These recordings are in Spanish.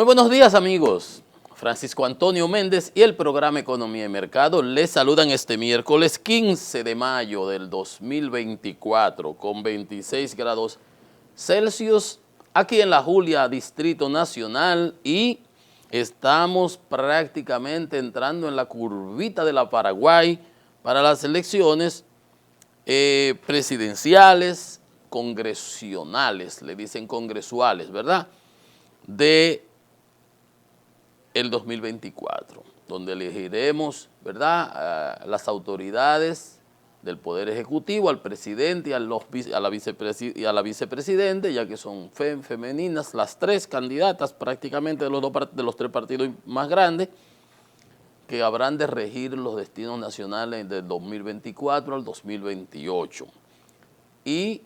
Muy buenos días, amigos. Francisco Antonio Méndez y el programa Economía y Mercado les saludan este miércoles 15 de mayo del 2024 con 26 grados Celsius aquí en La Julia, Distrito Nacional, y estamos prácticamente entrando en la curvita de la Paraguay para las elecciones presidenciales, congresionales, le dicen congresuales, ¿verdad?, de el 2024, donde elegiremos, ¿verdad?, a las autoridades del Poder Ejecutivo, al presidente y a la vicepresidente, ya que son femeninas las tres candidatas prácticamente de los tres partidos más grandes, que habrán de regir los destinos nacionales del 2024 al 2028. Y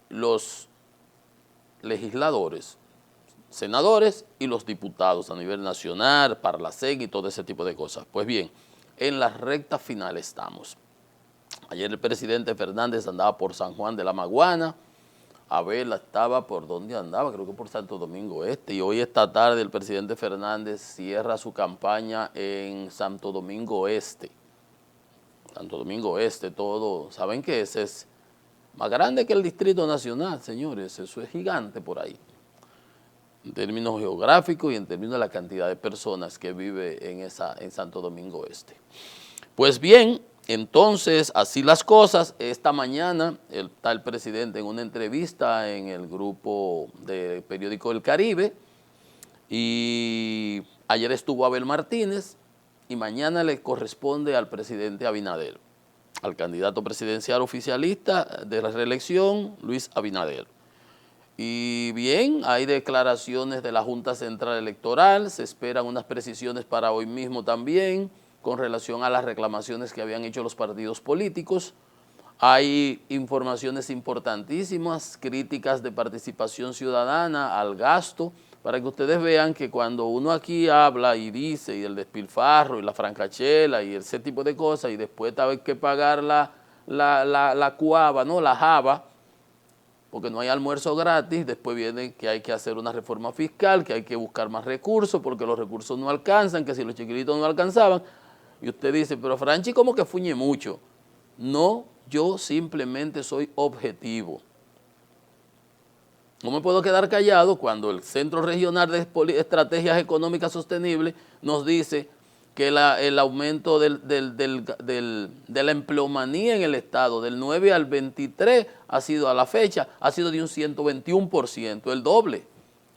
los legisladores, senadores y los diputados a nivel nacional, Parlacén y todo ese tipo de cosas. Pues bien, en la recta final estamos. Ayer el presidente Fernández andaba por San Juan de la Maguana, Abel estaba por donde andaba, creo que por Santo Domingo Este, y hoy esta tarde el presidente Fernández cierra su campaña en Santo Domingo Este. Santo Domingo Este, todo, saben que ese es más grande que el Distrito Nacional, señores, eso es gigante por ahí, en términos geográficos y en términos de la cantidad de personas que vive en Santo Domingo Este. Pues bien, entonces, así las cosas. Esta mañana está el presidente en una entrevista en el grupo de periódico El Caribe, y ayer estuvo Abel Martínez, y mañana le corresponde al presidente Abinader, al candidato presidencial oficialista de la reelección, Luis Abinader. Y bien, hay declaraciones de la Junta Central Electoral, se esperan unas precisiones para hoy mismo también con relación a las reclamaciones que habían hecho los partidos políticos. Hay informaciones importantísimas, críticas de participación ciudadana al gasto, para que ustedes vean que cuando uno aquí habla y dice, y el despilfarro y la francachela y ese tipo de cosas, y después hay que pagar la cuava, ¿no?, la java, porque no hay almuerzo gratis, después viene que hay que hacer una reforma fiscal, que hay que buscar más recursos, porque los recursos no alcanzan, que si los chiquilitos no alcanzaban, y usted dice, pero Franchi como que fuñe mucho. No, yo simplemente soy objetivo. No me puedo quedar callado cuando el Centro Regional de Estrategias Económicas Sostenibles nos dice que el aumento de la empleomanía en el Estado del 9 al 23 ha sido a la fecha, ha sido de un 121%, el doble.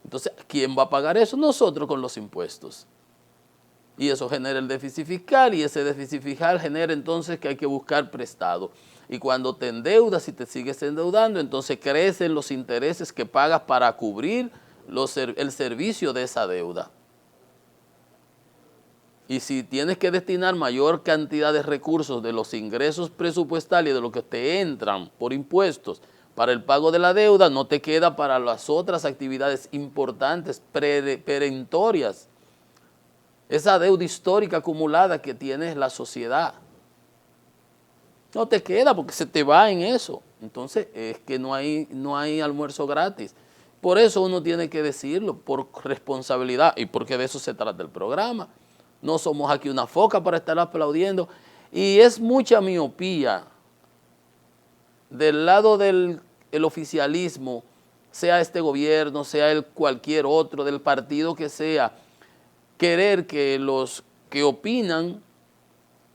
Entonces, ¿quién va a pagar eso? Nosotros con los impuestos. Y eso genera el déficit fiscal, y ese déficit fiscal genera entonces que hay que buscar prestado. Y cuando te endeudas y te sigues endeudando, entonces crecen los intereses que pagas para cubrir el servicio de esa deuda. Y si tienes que destinar mayor cantidad de recursos de los ingresos presupuestales, de lo que te entran por impuestos para el pago de la deuda, no te queda para las otras actividades importantes, perentorias. Esa deuda histórica acumulada que tiene la sociedad. No te queda porque se te va en eso. Entonces es que no hay almuerzo gratis. Por eso uno tiene que decirlo, por responsabilidad, y porque de eso se trata el programa. No somos aquí una foca para estar aplaudiendo. Y es mucha miopía del lado del oficialismo, sea este gobierno, sea cualquier otro, del partido que sea, querer que los que opinan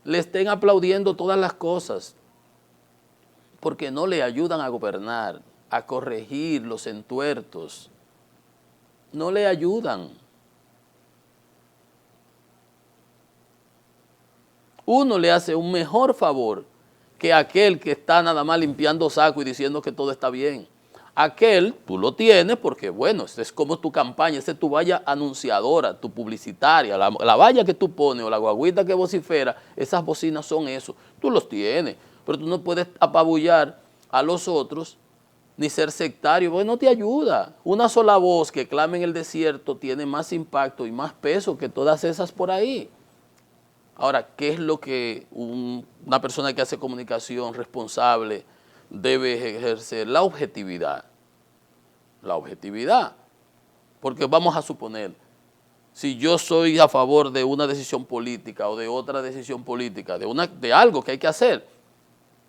le estén aplaudiendo todas las cosas, porque no le ayudan a gobernar, a corregir los entuertos. No le ayudan. Uno le hace un mejor favor que aquel que está nada más limpiando saco y diciendo que todo está bien. Aquel, tú lo tienes porque, bueno, esa es como tu campaña, esa es tu valla anunciadora, tu publicitaria, la valla que tú pones o la guaguita que vocifera, esas bocinas son eso, tú los tienes, pero tú no puedes apabullar a los otros ni ser sectario, porque no te ayuda. Una sola voz que clama en el desierto tiene más impacto y más peso que todas esas por ahí. Ahora, ¿qué es lo que una persona que hace comunicación responsable debe ejercer? La objetividad. La objetividad. Porque vamos a suponer, si yo soy a favor de una decisión política o de otra decisión política, de algo que hay que hacer,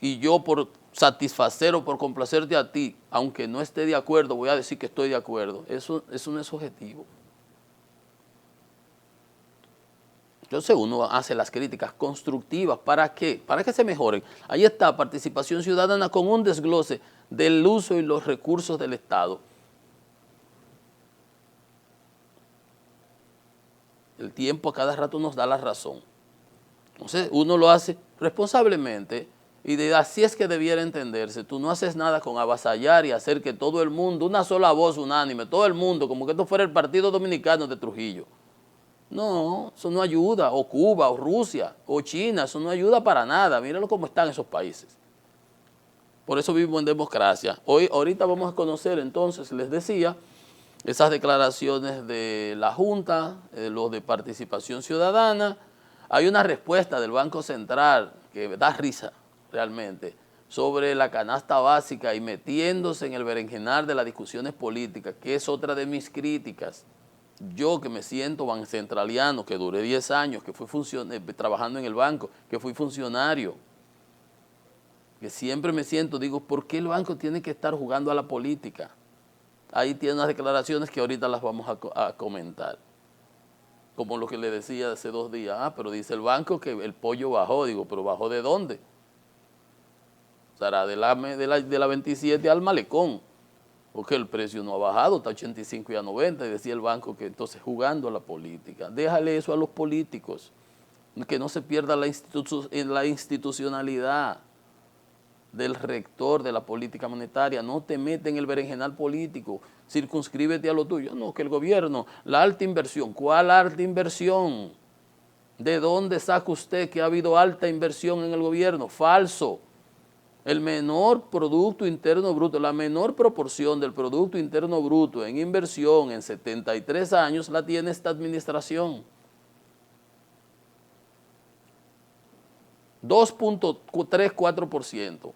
y yo por satisfacer o por complacerte a ti, aunque no esté de acuerdo, voy a decir que estoy de acuerdo, eso no es objetivo. Entonces uno hace las críticas constructivas. ¿Para qué? Para que se mejoren. Ahí está, participación ciudadana con un desglose del uso y los recursos del Estado. El tiempo a cada rato nos da la razón. Entonces uno lo hace responsablemente y así es que debiera entenderse. Tú no haces nada con avasallar y hacer que todo el mundo, una sola voz unánime, todo el mundo, como que esto fuera el Partido Dominicano de Trujillo. No, eso no ayuda, o Cuba, o Rusia, o China, eso no ayuda para nada. Mírenlo cómo están esos países. Por eso vivimos en democracia. Ahorita vamos a conocer entonces, les decía, esas declaraciones de la Junta, los de participación ciudadana. Hay una respuesta del Banco Central que da risa realmente sobre la canasta básica y metiéndose en el berenjenal de las discusiones políticas, que es otra de mis críticas. Yo que me siento bancentraliano, que duré 10 años, que fui trabajando en el banco, que fui funcionario, que siempre me siento, digo, ¿por qué el banco tiene que estar jugando a la política? Ahí tiene unas declaraciones que ahorita las vamos a comentar. Como lo que le decía hace 2 días, pero dice el banco que el pollo bajó, digo, ¿pero bajó de dónde? Será de la 27 al Malecón, porque el precio no ha bajado, está a 85 y a 90, y decía el banco que entonces jugando a la política. Déjale eso a los políticos, que no se pierda la institucionalidad del rector de la política monetaria. No te metas en el berenjenal político, circunscríbete a lo tuyo. No, que el gobierno, la alta inversión. ¿Cuál alta inversión? ¿De dónde saca usted que ha habido alta inversión en el gobierno? Falso. El menor Producto Interno Bruto, la menor proporción del Producto Interno Bruto en inversión en 73 años la tiene esta administración. 2.34%.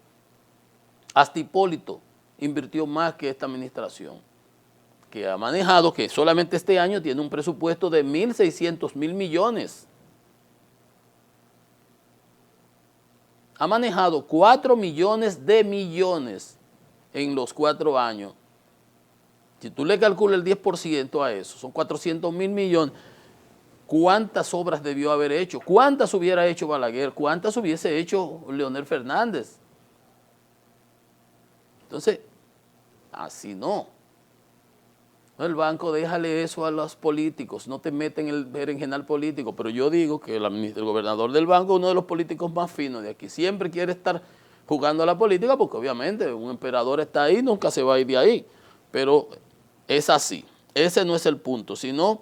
Hasta Hipólito invirtió más que esta administración, que ha manejado, que solamente este año tiene un presupuesto de 1.600 millones. Ha manejado 4 millones de millones en los 4 años. Si tú le calculas el 10% a eso, son 400 mil millones. ¿Cuántas obras debió haber hecho? ¿Cuántas hubiera hecho Balaguer? ¿Cuántas hubiese hecho Leonel Fernández? Entonces, así no. El banco, déjale eso a los políticos, no te meten en el berenjenal político, pero yo digo que el gobernador del banco es uno de los políticos más finos de aquí, siempre quiere estar jugando a la política porque obviamente un emperador está ahí, nunca se va a ir de ahí, pero es así, ese no es el punto, sino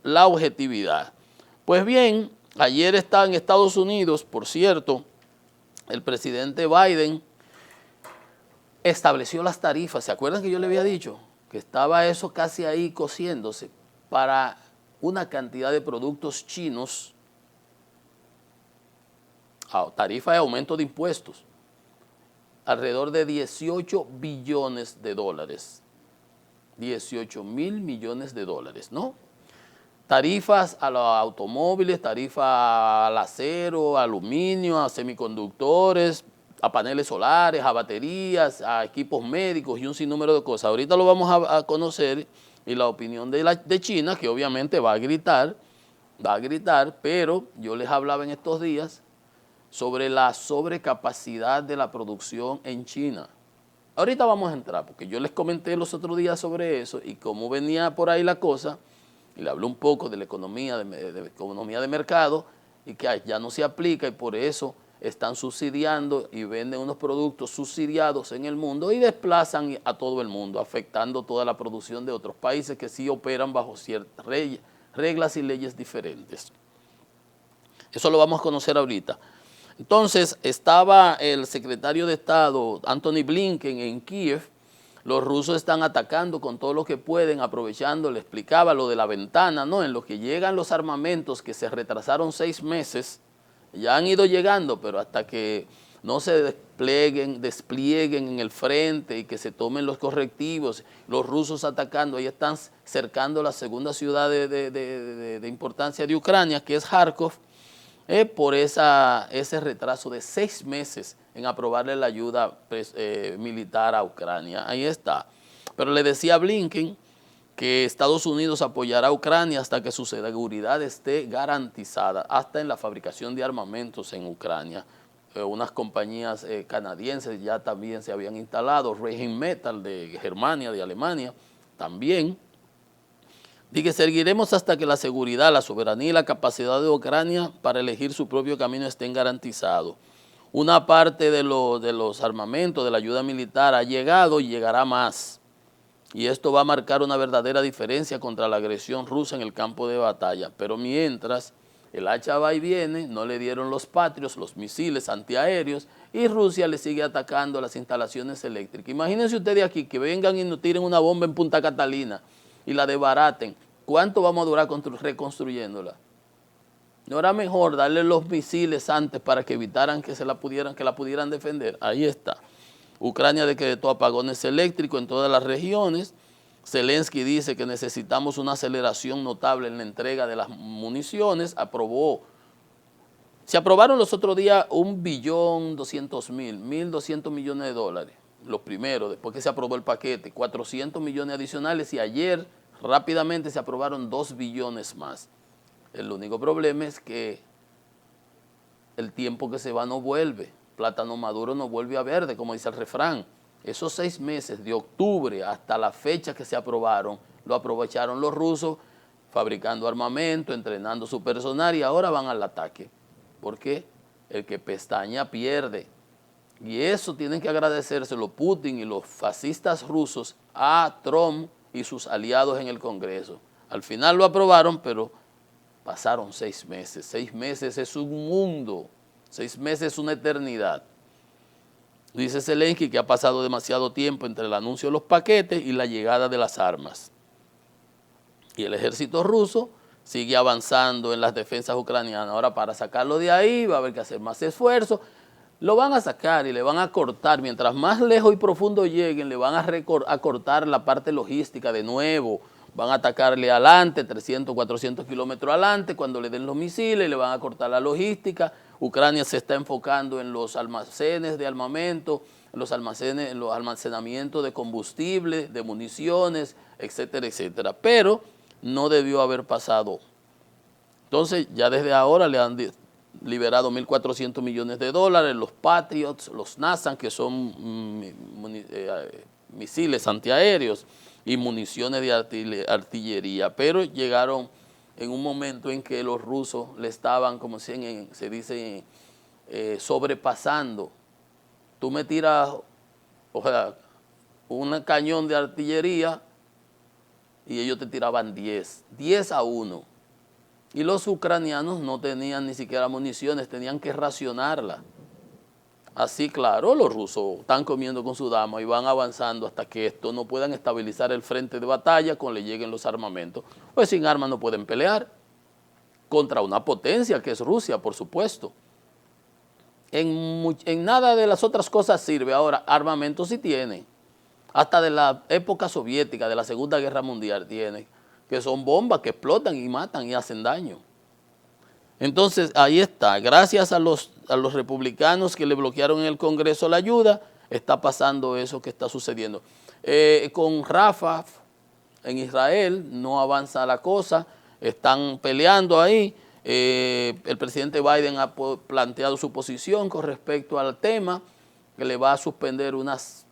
la objetividad. Pues bien, ayer estaba en Estados Unidos, por cierto, el presidente Biden estableció las tarifas. ¿Se acuerdan que yo le había dicho que estaba eso casi ahí cociéndose para una cantidad de productos chinos? Tarifa de aumento de impuestos, alrededor de 18 billones de dólares, 18 mil millones de dólares, ¿no? Tarifas a los automóviles, tarifa al acero, aluminio, a semiconductores, a paneles solares, a baterías, a equipos médicos y un sinnúmero de cosas. Ahorita lo vamos a conocer y la opinión de China, que obviamente va a gritar, pero yo les hablaba en estos días sobre la sobrecapacidad de la producción en China. Ahorita vamos a entrar, porque yo les comenté los otros días sobre eso y cómo venía por ahí la cosa, y le hablé un poco de la economía de mercado y que ya no se aplica y por eso están subsidiando y venden unos productos subsidiados en el mundo y desplazan a todo el mundo, afectando toda la producción de otros países que sí operan bajo ciertas reglas y leyes diferentes. Eso lo vamos a conocer ahorita. Entonces, estaba el secretario de Estado, Antony Blinken, en Kiev. Los rusos están atacando con todo lo que pueden, aprovechando, le explicaba lo de la ventana, ¿no? En lo que llegan los armamentos que se retrasaron 6 meses, ya han ido llegando, pero hasta que no se desplieguen en el frente y que se tomen los correctivos, los rusos atacando, ahí están cercando la segunda ciudad de importancia de Ucrania, que es Kharkov, por ese retraso de 6 meses en aprobarle la ayuda militar a Ucrania. Ahí está. Pero le decía a Blinken que Estados Unidos apoyará a Ucrania hasta que su seguridad esté garantizada, hasta en la fabricación de armamentos en Ucrania. Unas compañías canadienses ya también se habían instalado, Rheinmetall de Germania, de Alemania, también. Dice que seguiremos hasta que la seguridad, la soberanía y la capacidad de Ucrania para elegir su propio camino estén garantizados. Una parte de los armamentos, de la ayuda militar ha llegado y llegará más. Y esto va a marcar una verdadera diferencia contra la agresión rusa en el campo de batalla. Pero mientras el hacha va y viene, no le dieron los Patrios, los misiles antiaéreos, y Rusia le sigue atacando las instalaciones eléctricas. Imagínense ustedes aquí que vengan y nos tiren una bomba en Punta Catalina y la desbaraten. ¿Cuánto vamos a durar reconstruyéndola? ¿No era mejor darle los misiles antes para que evitaran que la pudieran defender? Ahí está. Ucrania decretó apagones eléctricos en todas las regiones. Zelensky dice que necesitamos una aceleración notable en la entrega de las municiones. Se aprobaron los otros días 1.200.000, 1.200 millones de dólares. Los primeros, después que se aprobó el paquete, 400 millones adicionales y ayer rápidamente se aprobaron 2 billones más. El único problema es que el tiempo que se va no vuelve. Plátano maduro no vuelve a verde, como dice el refrán. Esos 6 meses de octubre hasta la fecha que se aprobaron, lo aprovecharon los rusos fabricando armamento, entrenando su personal y ahora van al ataque. ¿Por qué? El que pestaña pierde. Y eso tienen que agradecérselo Putin y los fascistas rusos a Trump y sus aliados en el Congreso. Al final lo aprobaron, pero pasaron 6 meses. 6 meses es un mundo. 6 meses es una eternidad. Dice Zelensky que ha pasado demasiado tiempo entre el anuncio de los paquetes y la llegada de las armas. Y el ejército ruso sigue avanzando en las defensas ucranianas. Ahora para sacarlo de ahí va a haber que hacer más esfuerzo. Lo van a sacar y le van a cortar. Mientras más lejos y profundo lleguen, le van a cortar la parte logística de nuevo. Van a atacarle adelante, 300, 400 kilómetros adelante, cuando le den los misiles, le van a cortar la logística. Ucrania se está enfocando en los almacenes de armamento, en los almacenamientos de combustible, de municiones, etcétera, etcétera. Pero no debió haber pasado. Entonces, ya desde ahora le han liberado 1.400 millones de dólares, los Patriots, los NASAM, que son misiles antiaéreos, y municiones de artillería, pero llegaron en un momento en que los rusos le estaban, como se dice, sobrepasando. Tú me tiras, o sea, un cañón de artillería y ellos te tiraban 10-1. Y los ucranianos no tenían ni siquiera municiones, tenían que racionarla. Así, claro, los rusos están comiendo con su dama y van avanzando hasta que esto no puedan estabilizar el frente de batalla cuando le lleguen los armamentos. Pues sin armas no pueden pelear contra una potencia que es Rusia, por supuesto. En nada de las otras cosas sirve. Ahora, armamento sí tienen. Hasta de la época soviética, de la Segunda Guerra Mundial tienen, que son bombas que explotan y matan y hacen daño. Entonces, ahí está. Gracias a los republicanos que le bloquearon en el Congreso la ayuda, está pasando eso que está sucediendo. Con Rafah, en Israel, no avanza la cosa, están peleando ahí. El presidente Biden ha planteado su posición con respecto al tema, que le va a suspender unas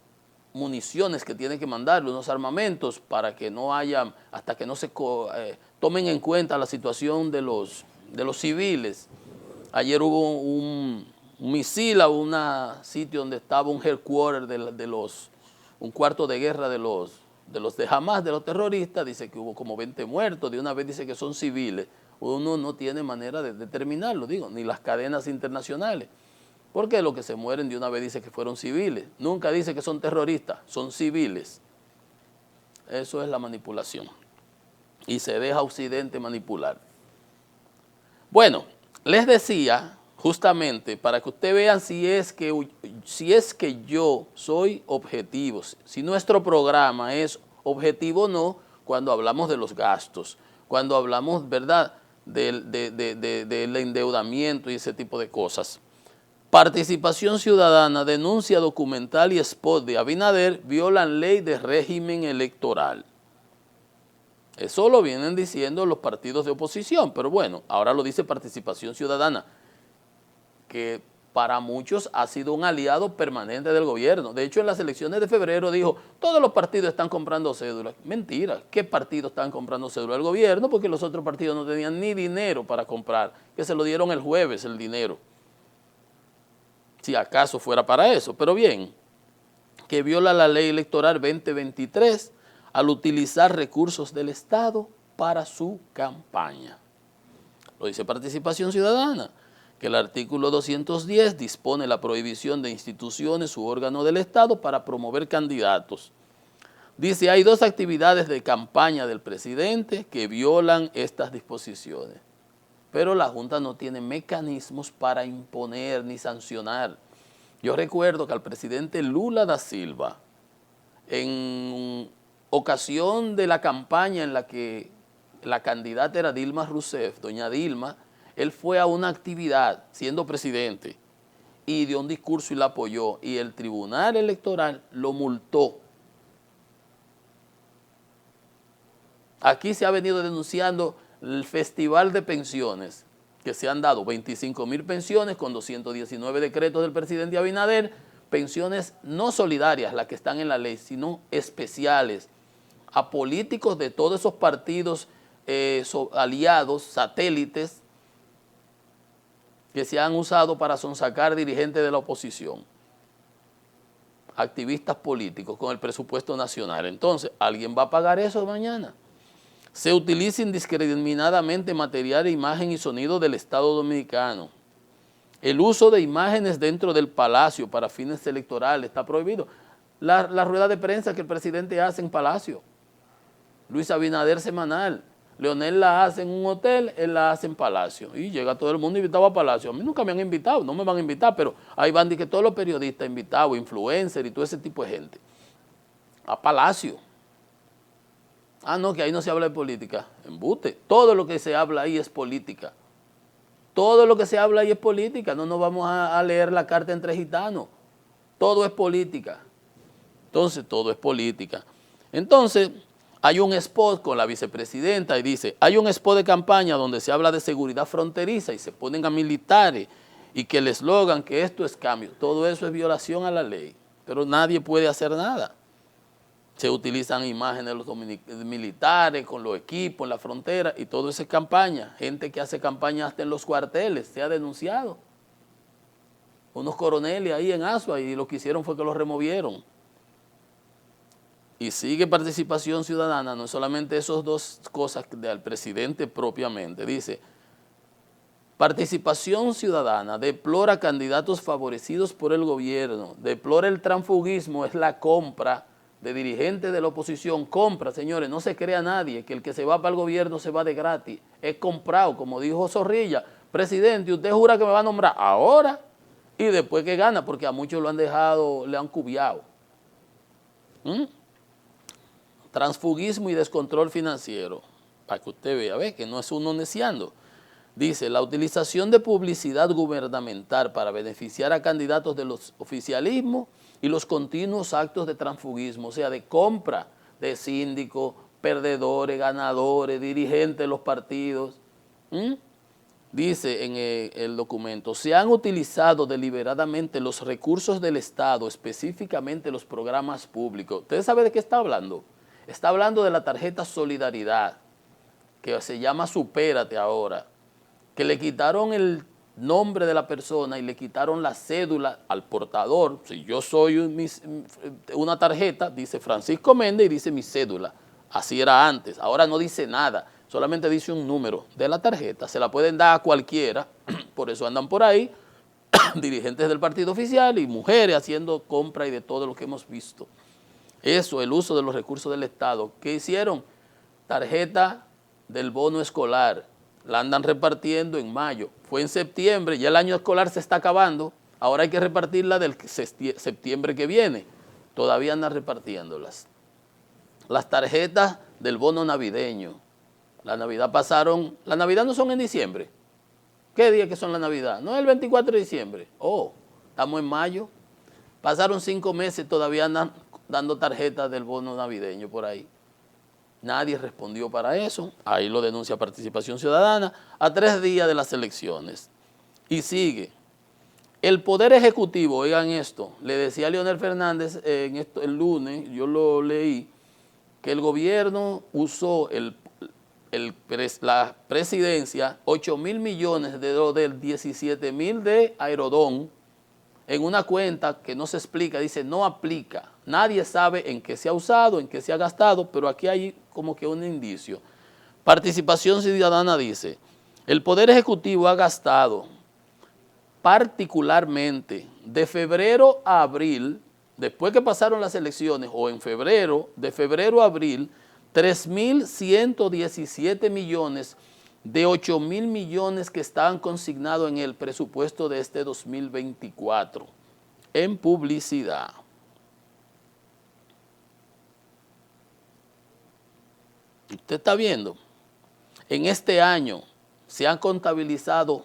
municiones que tiene que mandarle, unos armamentos, para que no haya, hasta que no se tomen en cuenta la situación de los civiles. Ayer hubo un misil a un sitio donde estaba un headquarter un cuarto de guerra de Hamas, de los terroristas. Dice que hubo como 20 muertos, de una vez dice que son civiles. Uno no tiene manera de determinarlo, ni las cadenas internacionales. Porque los que se mueren de una vez dice que fueron civiles. Nunca dice que son terroristas, son civiles. Eso es la manipulación. Y se deja a Occidente manipular. Bueno, les decía, justamente para que ustedes vean si es que yo soy objetivo, si nuestro programa es objetivo o no cuando hablamos de los gastos, cuando hablamos, ¿verdad?, del endeudamiento y ese tipo de cosas. Participación Ciudadana, denuncia documental y spot de Abinader violan ley de régimen electoral. Eso lo vienen diciendo los partidos de oposición, pero bueno, ahora lo dice Participación Ciudadana, que para muchos ha sido un aliado permanente del gobierno. De hecho, en las elecciones de febrero dijo, todos los partidos están comprando cédulas. Mentira, ¿qué partidos están comprando cédulas? El gobierno, porque los otros partidos no tenían ni dinero para comprar, que se lo dieron el jueves el dinero. Si acaso fuera para eso, pero bien, que viola la ley electoral 2023 al utilizar recursos del Estado para su campaña. Lo dice Participación Ciudadana, que el artículo 210 dispone la prohibición de instituciones u órganos del Estado para promover candidatos. Dice, hay 2 actividades de campaña del presidente que violan estas disposiciones, pero la Junta no tiene mecanismos para imponer ni sancionar. Yo recuerdo que al presidente Lula da Silva, en ocasión de la campaña en la que la candidata era Dilma Rousseff, doña Dilma, él fue a una actividad siendo presidente y dio un discurso y la apoyó, y el Tribunal Electoral lo multó. Aquí se ha venido denunciando el festival de pensiones, que se han dado 25,000 pensiones con 219 decretos del presidente Abinader, pensiones no solidarias, las que están en la ley, sino especiales, a políticos de todos esos partidos aliados, satélites, que se han usado para sonsacar dirigentes de la oposición, activistas políticos con el presupuesto nacional. Entonces, ¿alguien va a pagar eso mañana? Se utiliza indiscriminadamente material, imagen y sonido del Estado Dominicano. El uso de imágenes dentro del Palacio para fines electorales está prohibido. La rueda de prensa que el presidente hace en Palacio, Luis Abinader semanal, Leonel la hace en un hotel, él la hace en Palacio. Y llega todo el mundo invitado a Palacio. A mí nunca me han invitado, no me van a invitar, pero ahí van de que todos los periodistas invitados, influencers y todo ese tipo de gente. A Palacio. Ah, no, que ahí no se habla de política. Embute. Todo lo que se habla ahí es política. Todo lo que se habla ahí es política. No nos vamos a leer la carta entre gitanos. Todo es política. Entonces, todo es política. Entonces, hay un spot con la vicepresidenta y dice, hay un spot de campaña donde se habla de seguridad fronteriza y se ponen a militares y que el eslogan que esto es cambio. Todo eso es violación a la ley, pero nadie puede hacer nada. Se utilizan imágenes de los militares con los equipos en la frontera y todo eso es campaña. Gente que hace campaña hasta en los cuarteles, se ha denunciado. Unos coroneles ahí en Asua y lo que hicieron fue que los removieron. Y sigue Participación Ciudadana, no solamente esas 2 cosas del presidente propiamente, dice, Participación Ciudadana deplora candidatos favorecidos por el gobierno, deplora el transfugismo, es la compra de dirigentes de la oposición, compra, señores, no se crea nadie que el que se va para el gobierno se va de gratis, es comprado, como dijo Zorrilla, presidente, usted jura que me va a nombrar ahora y después que gana, porque a muchos lo han dejado, le han cubiado. Transfugismo y descontrol financiero, para que usted vea, ve que no es uno neciando. Dice, la utilización de publicidad gubernamental para beneficiar a candidatos de los oficialismos y los continuos actos de transfugismo, o sea, de compra de síndicos, perdedores, ganadores, dirigentes de los partidos. Dice en el documento, se han utilizado deliberadamente los recursos del Estado, específicamente los programas públicos. ¿Usted sabe de qué está hablando? Está hablando de la tarjeta Solidaridad, que se llama Supérate ahora, que le quitaron el nombre de la persona y le quitaron la cédula al portador. Si yo soy una tarjeta, dice Francisco Méndez y dice mi cédula. Así era antes, ahora no dice nada, solamente dice un número de la tarjeta. Se la pueden dar a cualquiera, por eso andan por ahí dirigentes del partido oficial y mujeres haciendo compra y de todo lo que hemos visto. Eso, el uso de los recursos del Estado. ¿Qué hicieron? Tarjeta del bono escolar, la andan repartiendo en mayo. Fue en septiembre, ya el año escolar se está acabando, ahora hay que repartirla del septiembre que viene. Todavía andan repartiéndolas. Las tarjetas del bono navideño. La Navidad pasaron, la Navidad no son en diciembre. ¿Qué día que son la Navidad? No es el 24 de diciembre. Oh, estamos en mayo. Pasaron 5 meses, todavía andan dando tarjetas del bono navideño por ahí. Nadie respondió para eso. Ahí lo denuncia Participación Ciudadana a 3 días de las elecciones. Y sigue. El Poder Ejecutivo, oigan esto, le decía a Leonel Fernández el lunes, yo lo leí, que el gobierno usó la presidencia 8.000 millones del 17.000 de Aerodón en una cuenta que no se explica, dice no aplica. Nadie sabe en qué se ha usado, en qué se ha gastado, pero aquí hay como que un indicio. Participación Ciudadana dice, el Poder Ejecutivo ha gastado particularmente de febrero a abril, después que pasaron las elecciones, o en febrero, de febrero a abril, 3.117 millones de 8.000 millones que estaban consignados en el presupuesto de este 2024 en publicidad. Usted está viendo, en este año se han contabilizado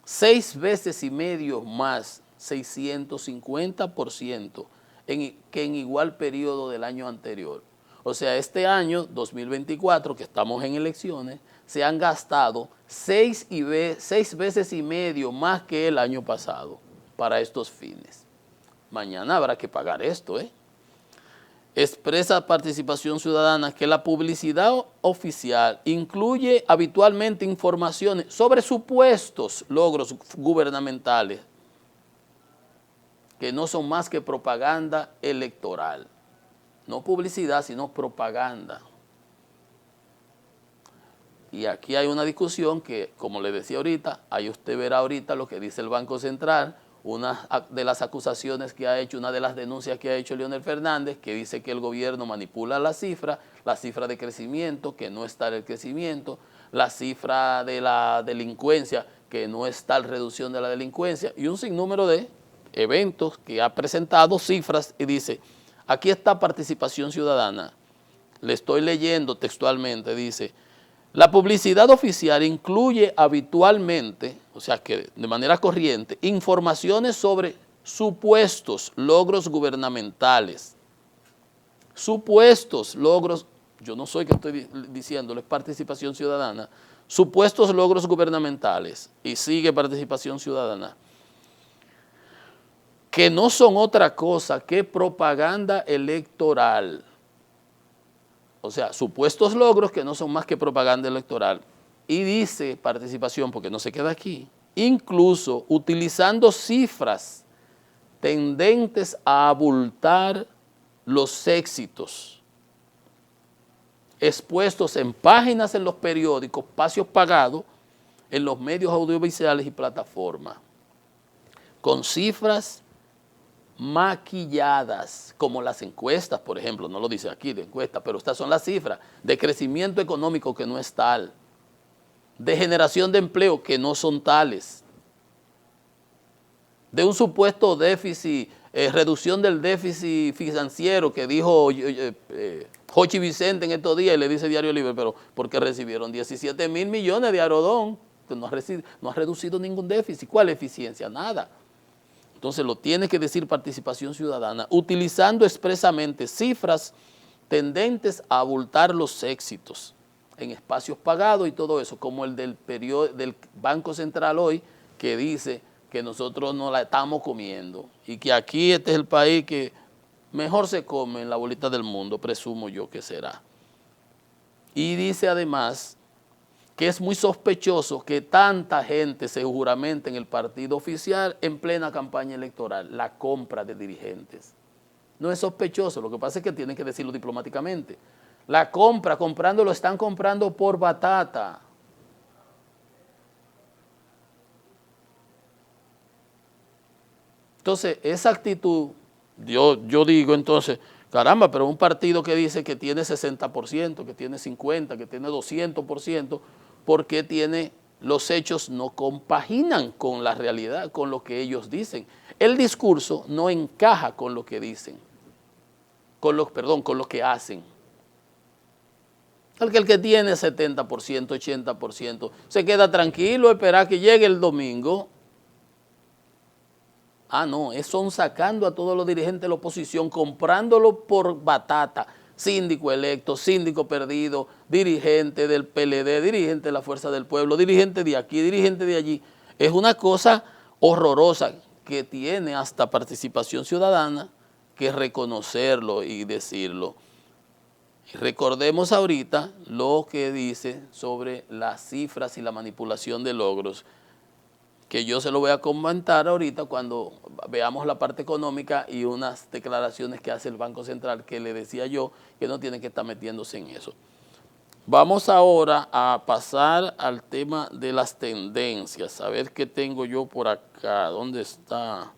6 veces y medio más, 650%, que en igual periodo del año anterior. O sea, este año, 2024, que estamos en elecciones, se han gastado 6 veces y medio más que el año pasado para estos fines. Mañana habrá que pagar esto, ¿eh? Expresa Participación Ciudadana que la publicidad oficial incluye habitualmente informaciones sobre supuestos logros gubernamentales que no son más que propaganda electoral. No publicidad, sino propaganda. Y aquí hay una discusión que, como le decía ahorita, ahí usted verá ahorita lo que dice el Banco Central, una de las acusaciones que ha hecho, una de las denuncias que ha hecho Leonel Fernández, que dice que el gobierno manipula la cifra de crecimiento, que no está el crecimiento, la cifra de la delincuencia, que no está la reducción de la delincuencia, y un sinnúmero de eventos que ha presentado cifras y dice, aquí está Participación Ciudadana, le estoy leyendo textualmente, dice, la publicidad oficial incluye habitualmente, o sea que de manera corriente, informaciones sobre supuestos logros gubernamentales. Supuestos logros, yo no soy que estoy diciéndole, Participación Ciudadana, supuestos logros gubernamentales, y sigue Participación Ciudadana, que no son otra cosa que propaganda electoral. O sea, supuestos logros que no son más que propaganda electoral. Y dice Participación, porque no se queda aquí, incluso utilizando cifras tendentes a abultar los éxitos expuestos en páginas en los periódicos, espacios pagados, en los medios audiovisuales y plataformas, con cifras maquilladas, como las encuestas, por ejemplo, no lo dice aquí de encuesta, pero estas son las cifras de crecimiento económico que no es tal, de generación de empleo que no son tales, de un supuesto déficit, reducción del déficit financiero que dijo Jochi Vicente en estos días y le dice Diario Libre, pero porque recibieron 17.000 millones de Aerodón, que no ha reducido ningún déficit. ¿Cuál eficiencia? Nada. Entonces lo tiene que decir Participación Ciudadana, utilizando expresamente cifras tendentes a abultar los éxitos en espacios pagados y todo eso, como el del Banco Central hoy, que dice que nosotros no la estamos comiendo y que aquí este es el país que mejor se come en la bolita del mundo, presumo yo que será. Y dice además que es muy sospechoso que tanta gente se juramente en el partido oficial en plena campaña electoral, la compra de dirigentes. No es sospechoso, lo que pasa es que tienen que decirlo diplomáticamente. La compra, lo están comprando por batata. Entonces, esa actitud, yo digo entonces, caramba, pero un partido que dice que tiene 60%, que tiene 50%, que tiene 200%, ¿por qué tiene los hechos no compaginan con la realidad, con lo que ellos dicen. El discurso no encaja con lo que dicen, con lo que hacen. El que tiene 70%, 80%, se queda tranquilo, espera que llegue el domingo. Ah, no, son sacando a todos los dirigentes de la oposición, comprándolo por batata. Síndico electo, síndico perdido, dirigente del PLD, dirigente de la Fuerza del Pueblo, dirigente de aquí, dirigente de allí. Es una cosa horrorosa que tiene hasta participación ciudadana que reconocerlo y decirlo. Recordemos ahorita lo que dice sobre las cifras y la manipulación de logros, que yo se lo voy a comentar ahorita cuando veamos la parte económica y unas declaraciones que hace el Banco Central que le decía yo que no tienen que estar metiéndose en eso. Vamos ahora a pasar al tema de las tendencias, a ver qué tengo yo por acá, ¿dónde está?